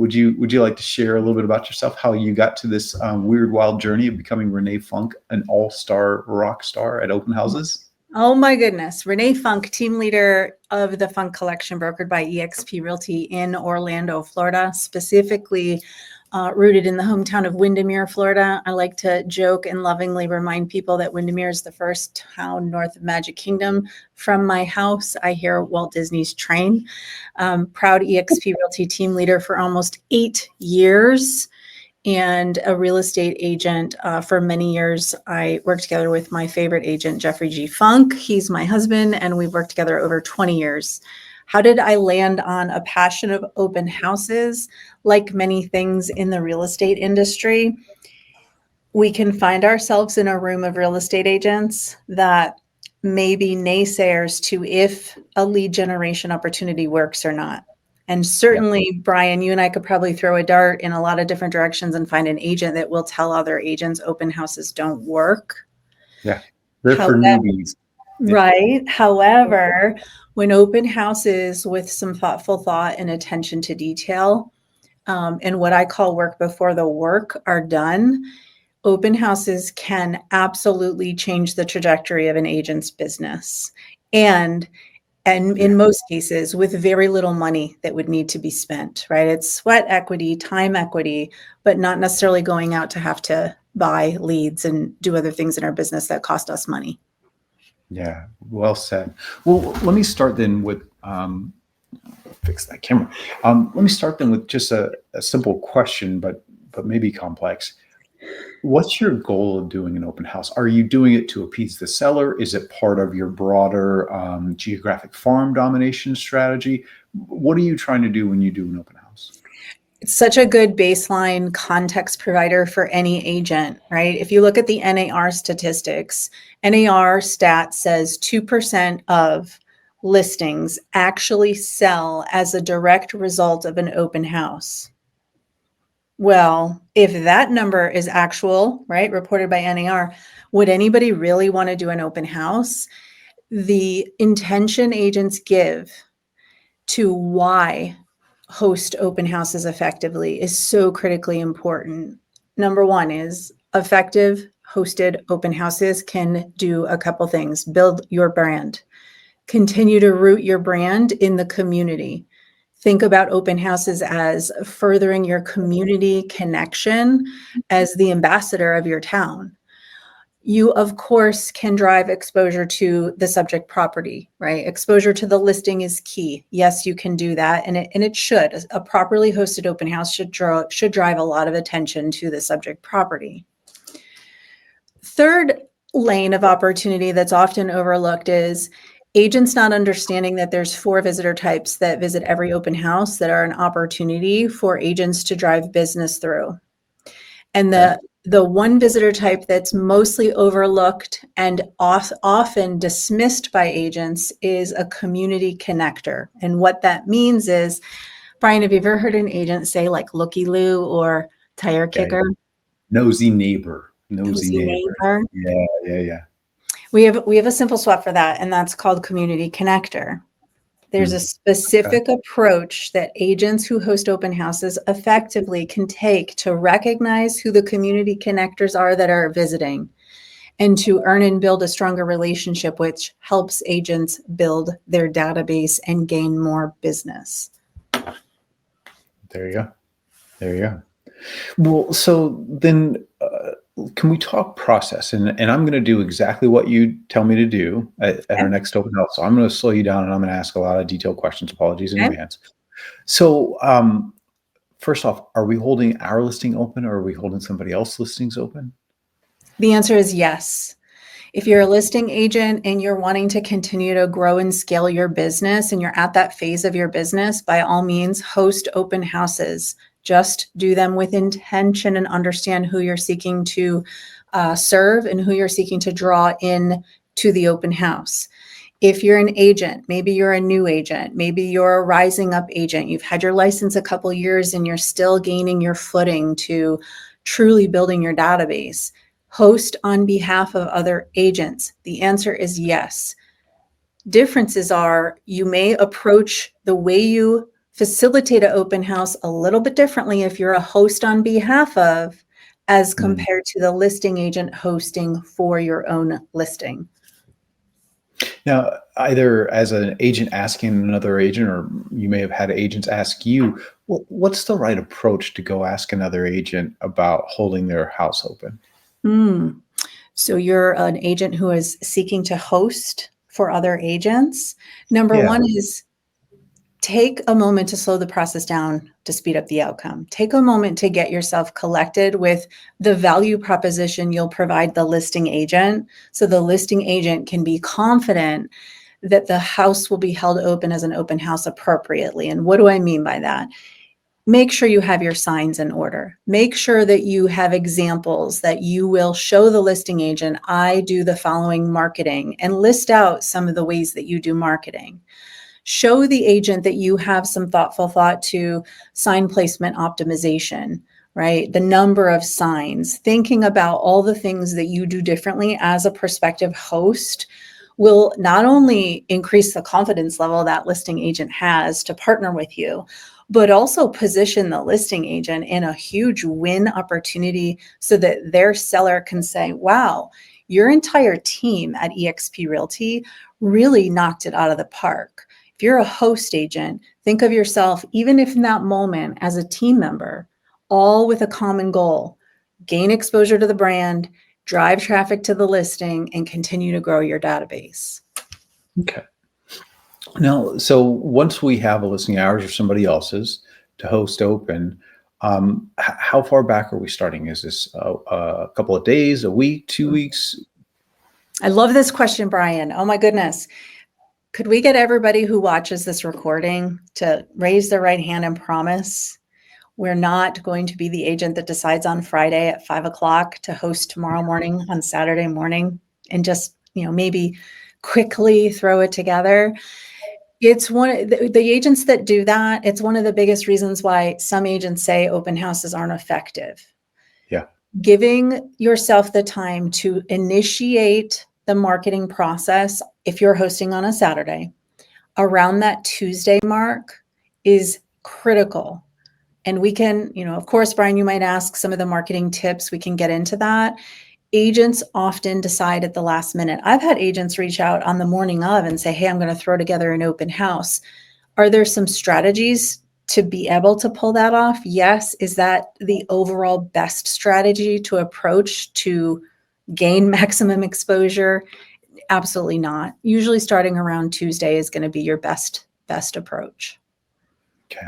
would you like to share a little bit about yourself, how you got to this weird, wild journey of becoming Renee Funk, an all-star rock star at open houses? Oh my goodness. Renee Funk, team leader of the Funk Collection brokered by eXp Realty in Orlando, Florida, specifically rooted in the hometown of Windermere, Florida. I like to joke and lovingly remind people that Windermere is the first town north of Magic Kingdom. From my house, I hear Walt Disney's train. Proud eXp Realty team leader for almost 8 years. And a real estate agent for many years. I worked together with my favorite agent, Jeffrey G. Funk. He's my husband, and we've worked together over 20 years. How did I land on a passion of open houses? Like many things in the real estate industry, we can find ourselves in a room of real estate agents that may be naysayers to if a lead generation opportunity works or not. And certainly, Brian, you and I could probably throw a dart in a lot of different directions and find an agent that will tell other agents open houses don't work. Yeah, they're for newbies. Right. However, when open houses with some thoughtful thought and attention to detail, and what I call work before the work are done, open houses can absolutely change the trajectory of an agent's business. And in most cases, with very little money that would need to be spent, right? It's sweat equity, time equity, but not necessarily going out to have to buy leads and do other things in our business that cost us money. Yeah, well said. Well, let me start then with, fix that camera. Let me start then with just a simple question, but maybe complex. What's your goal of doing an open house? Are you doing it to appease the seller? Is it part of your broader geographic farm domination strategy? What are you trying to do when you do an open house? It's such a good baseline context provider for any agent, right? If you look at the NAR statistics, NAR stat says 2% of listings actually sell as a direct result of an open house. Well, if that number is actual, right, reported by NAR, would anybody really want to do an open house? The intention agents give to why host open houses effectively is so critically important. Number one is effective hosted open houses can do a couple things. Build your brand, continue to root your brand in the community. Think about open houses as furthering your community connection as the ambassador of your town. You, of course, can drive exposure to the subject property, right? Exposure to the listing is key. Yes, you can do that, and it should. A properly hosted open house should drive a lot of attention to the subject property. Third lane of opportunity that's often overlooked is agents not understanding that there's 4 visitor types that visit every open house that are an opportunity for agents to drive business through. And the one visitor type that's mostly overlooked and often dismissed by agents is a community connector. And what that means is, Brian, have you ever heard an agent say like looky-loo or tire kicker? Nosy neighbor. Nosy neighbor. Yeah. We have a simple swap for that, and that's called community connector. There's a specific approach that agents who host open houses effectively can take to recognize who the community connectors are that are visiting and to earn and build a stronger relationship, which helps agents build their database and gain more business. There you go. Well, so then can we talk process? And I'm going to do exactly what you tell me to do at our next open house. So I'm going to slow you down and I'm going to ask a lot of detailed questions. Apologies in advance. So first off, are we holding our listing open or are we holding somebody else's listings open? The answer is yes. If you're a listing agent and you're wanting to continue to grow and scale your business and you're at that phase of your business, by all means, host open houses. Just do them with intention and understand who you're seeking to serve and who you're seeking to draw in to the open house. If you're an agent, maybe you're a new agent, maybe you're a rising up agent, you've had your license a couple years and you're still gaining your footing to truly building your database. Host on behalf of other agents. The answer is yes. Differences are you may approach the way you facilitate an open house a little bit differently if you're a host on behalf of, as Mm. compared to the listing agent hosting for your own listing. Now, either as an agent asking another agent, or you may have had agents ask you, what's the right approach to go ask another agent about holding their house open? Mm. So you're an agent who is seeking to host for other agents. Number Yeah. one is take a moment to slow the process down to speed up the outcome. Take a moment to get yourself collected with the value proposition you'll provide the listing agent, so the listing agent can be confident that the house will be held open as an open house appropriately. And what do I mean by that? Make sure you have your signs in order. Make sure that you have examples that you will show the listing agent, I do the following marketing, and list out some of the ways that you do marketing. Show the agent that you have some thoughtful thought to sign placement optimization, right? The number of signs, thinking about all the things that you do differently as a prospective host will not only increase the confidence level that listing agent has to partner with you, but also position the listing agent in a huge win opportunity so that their seller can say, wow, your entire team at eXp Realty really knocked it out of the park. If you're a host agent, think of yourself, even if in that moment, as a team member, all with a common goal: gain exposure to the brand, drive traffic to the listing, and continue to grow your database. Okay. Now, so once we have a listing ours or somebody else's to host open, how far back are we starting? Is this a couple of days, a week, 2 weeks? I love this question, Brian. Oh my goodness. Could we get everybody who watches this recording to raise their right hand and promise we're not going to be the agent that decides on Friday at 5 o'clock to host tomorrow morning on Saturday morning, and just, maybe quickly throw it together? It's one of the agents that do that. It's one of the biggest reasons why some agents say open houses aren't effective. Yeah. Giving yourself the time to initiate the marketing process, if you're hosting on a Saturday, around that Tuesday mark is critical. And we can, of course, Brian, you might ask some of the marketing tips. We can get into that. Agents often decide at the last minute. I've had agents reach out on the morning of and say, hey, I'm going to throw together an open house. Are there some strategies to be able to pull that off? Yes. Is that the overall best strategy to approach to gain maximum exposure? Absolutely not. Usually starting around Tuesday is going to be your best approach. Okay.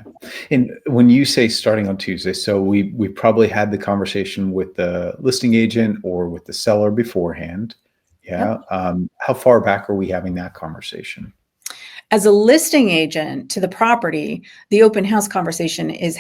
And when you say starting on Tuesday, so we probably had the conversation with the listing agent or with the seller beforehand. Yeah. Yep. How far back are we having that conversation? As a listing agent to the property, the open house conversation is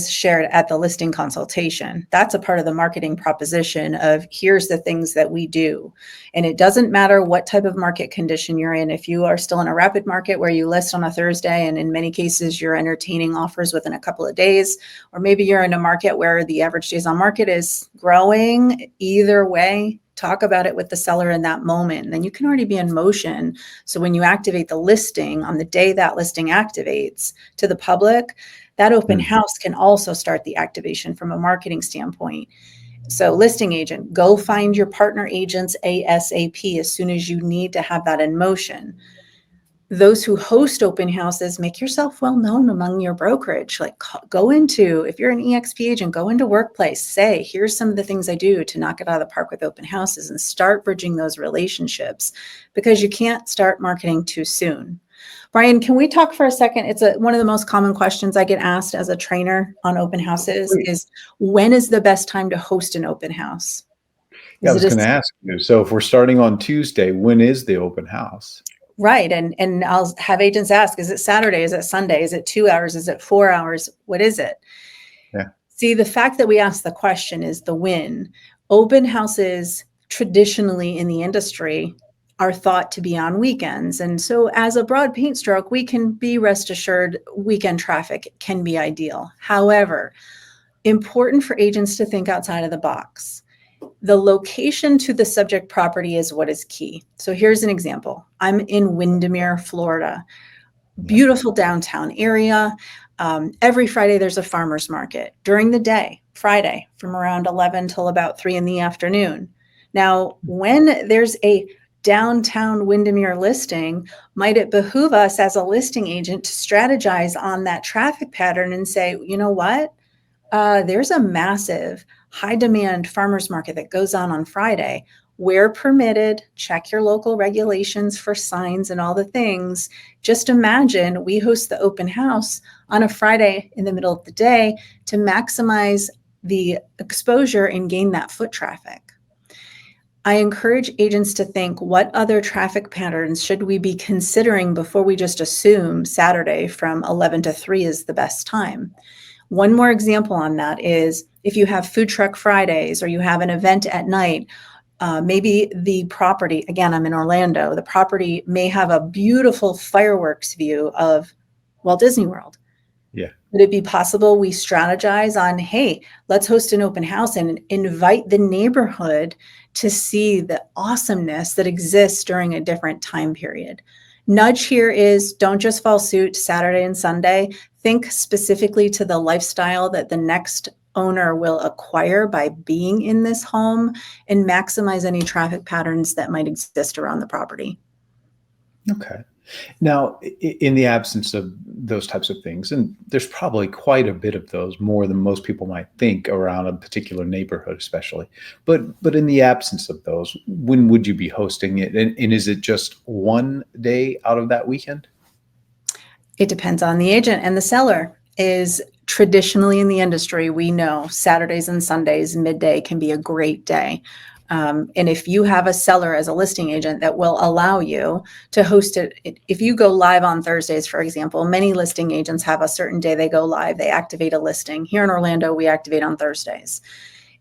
shared at the listing consultation. That's a part of the marketing proposition of here's the things that we do. And it doesn't matter what type of market condition you're in. If you are still in a rapid market where you list on a Thursday, and in many cases you're entertaining offers within a couple of days, or maybe you're in a market where the average days on market is growing, either way, talk about it with the seller in that moment. And then you can already be in motion. So when you activate the listing on the day that listing activates to the public, that open house can also start the activation from a marketing standpoint. So listing agent, go find your partner agents ASAP as soon as you need to have that in motion. Those who host open houses, make yourself well known among your brokerage. Like, go into, if you're an eXp agent, go into workplace, say, here's some of the things I do to knock it out of the park with open houses, and start bridging those relationships, because you can't start marketing too soon. Brian, can we talk for a second? It's one of the most common questions I get asked as a trainer on open houses is, when is the best time to host an open house? Yeah, I Is was it going to ask you. So if we're starting on Tuesday, when is the open house? Right. And I'll have agents ask, is it Saturday? Is it Sunday? Is it 2 hours? Is it 4 hours? What is it? Yeah. See, the fact that we ask the question is the win. Open houses traditionally in the industry are thought to be on weekends. And so as a broad paint stroke, we can be rest assured weekend traffic can be ideal. However, important for agents to think outside of the box. The location to the subject property is what is key. So here's an example. I'm in Windermere, Florida. Yeah. Beautiful downtown area. Every Friday, there's a farmer's market during the day, Friday, from around 11 till about 3 in the afternoon. Now, when there's a downtown Windermere listing, might it behoove us as a listing agent to strategize on that traffic pattern and say, you know what? There's a massive high demand farmers market that goes on Friday. Where permitted, check your local regulations for signs and all the things. Just imagine we host the open house on a Friday in the middle of the day to maximize the exposure and gain that foot traffic. I encourage agents to think, what other traffic patterns should we be considering before we just assume Saturday from 11 to 3 is the best time? One more example on that is if you have food truck Fridays or you have an event at night, maybe the property, again, I'm in Orlando, the property may have a beautiful fireworks view of Walt Disney World. Yeah. Would it be possible we strategize on, hey, let's host an open house and invite the neighborhood to see the awesomeness that exists during a different time period? Nudge here is, don't just fall suit Saturday and Sunday. Think specifically to the lifestyle that the next owner will acquire by being in this home, and maximize any traffic patterns that might exist around the property. Okay. Now, in the absence of those types of things, and there's probably quite a bit of those, more than most people might think around a particular neighborhood, especially. But in the absence of those, when would you be hosting it? And is it just one day out of that weekend? It depends on the agent and the seller. Is traditionally in the industry, we know Saturdays and Sundays midday can be a great day. And if you have a seller as a listing agent that will allow you to host it, if you go live on Thursdays, for example, many listing agents have a certain day they go live, they activate a listing. Here in Orlando, we activate on Thursdays.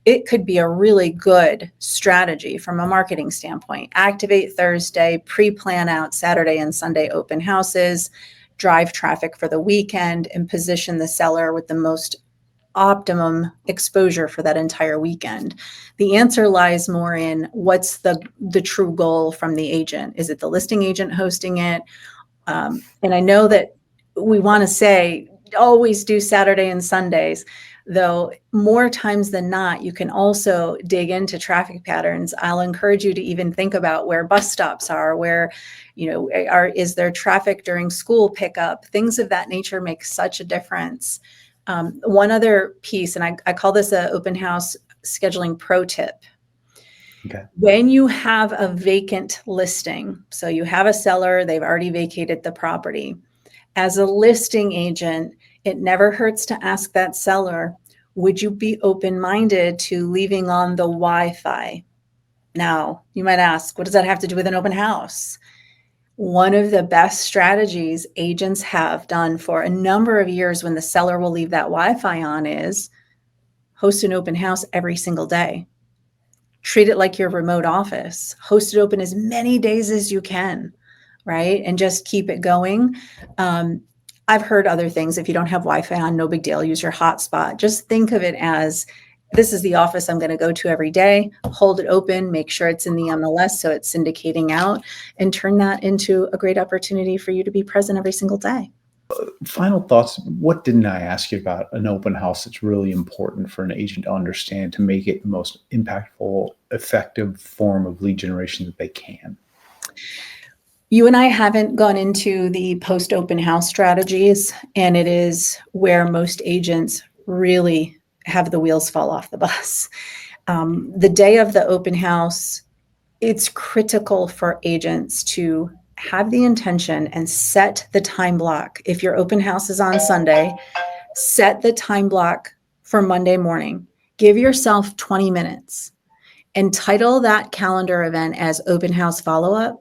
It could be a really good strategy from a marketing standpoint. Activate Thursday, pre-plan out Saturday and Sunday open houses, drive traffic for the weekend, and position the seller with the most optimum exposure for that entire weekend. The answer lies more in what's the true goal from the agent. Is it the listing agent hosting it? And I know that we want to say always do Saturday and Sundays, though more times than not, you can also dig into traffic patterns. I'll encourage you to even think about where bus stops are, where, is there traffic during school pickup? Things of that nature make such a difference. One other piece, and I call this an open house scheduling pro tip. Okay. When you have a vacant listing, so you have a seller, they've already vacated the property. As a listing agent, it never hurts to ask that seller, would you be open-minded to leaving on the Wi-Fi? Now, you might ask, what does that have to do with an open house? One of the best strategies agents have done for a number of years when the seller will leave that Wi-Fi on is host an open house every single day. Treat it like your remote office. Host it open as many days as you can, right? And just keep it going. I've heard other things. If you don't have Wi-Fi on, no big deal. Use your hotspot. Just think of it as, this is the office I'm going to go to every day. Hold it open, make sure it's in the MLS so it's syndicating out, and turn that into a great opportunity for you to be present every single day. Final thoughts. What didn't I ask you about an open house that's really important for an agent to understand to make it the most impactful, effective form of lead generation that they can? You and I haven't gone into the post open house strategies, and it is where most agents really have the wheels fall off the bus. The day of the open house, it's critical for agents to have the intention and set the time block. If your open house is on Sunday, set the time block for Monday morning. Give yourself 20 minutes and title that calendar event as open house follow-up.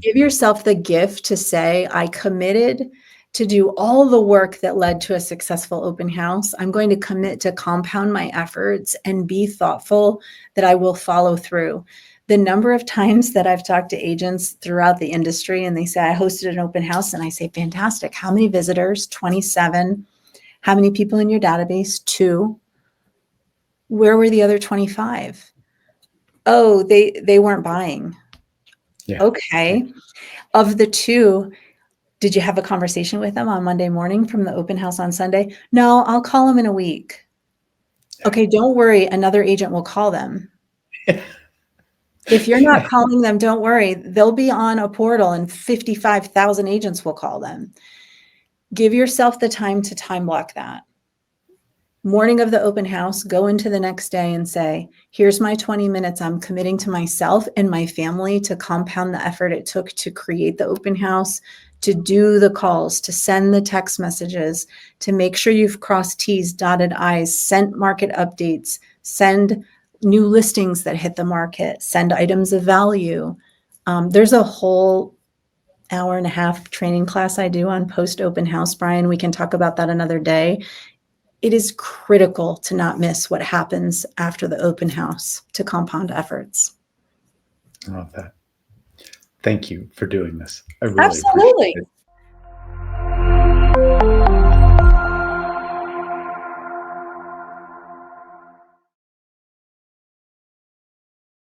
Give yourself the gift to say, I committed to do all the work that led to a successful open house. I'm going to commit to compound my efforts and be thoughtful that I will follow through. The number of times that I've talked to agents throughout the industry and they say, I hosted an open house, and I say, fantastic. How many visitors? 27. How many people in your database? 2. Where were the other 25? Oh, they weren't buying. Yeah. Okay. Of the 2, Did you have a conversation with them on Monday morning from the open house on Sunday? No, I'll call them in a week. Okay, don't worry. Another agent will call them. If you're not calling them, don't worry. They'll be on a portal and 55,000 agents will call them. Give yourself the time to time block that. Morning of the open house, go into the next day and say, here's my 20 minutes. I'm committing to myself and my family to compound the effort it took to create the open house, to do the calls, to send the text messages, to make sure you've crossed T's, dotted I's, sent market updates, send new listings that hit the market, send items of value. There's a whole hour and a half training class I do on post open house, Brian. We can talk about that another day. It is critical to not miss what happens after the open house to compound efforts. I love that. Thank you for doing this. I really appreciate Absolutely. it.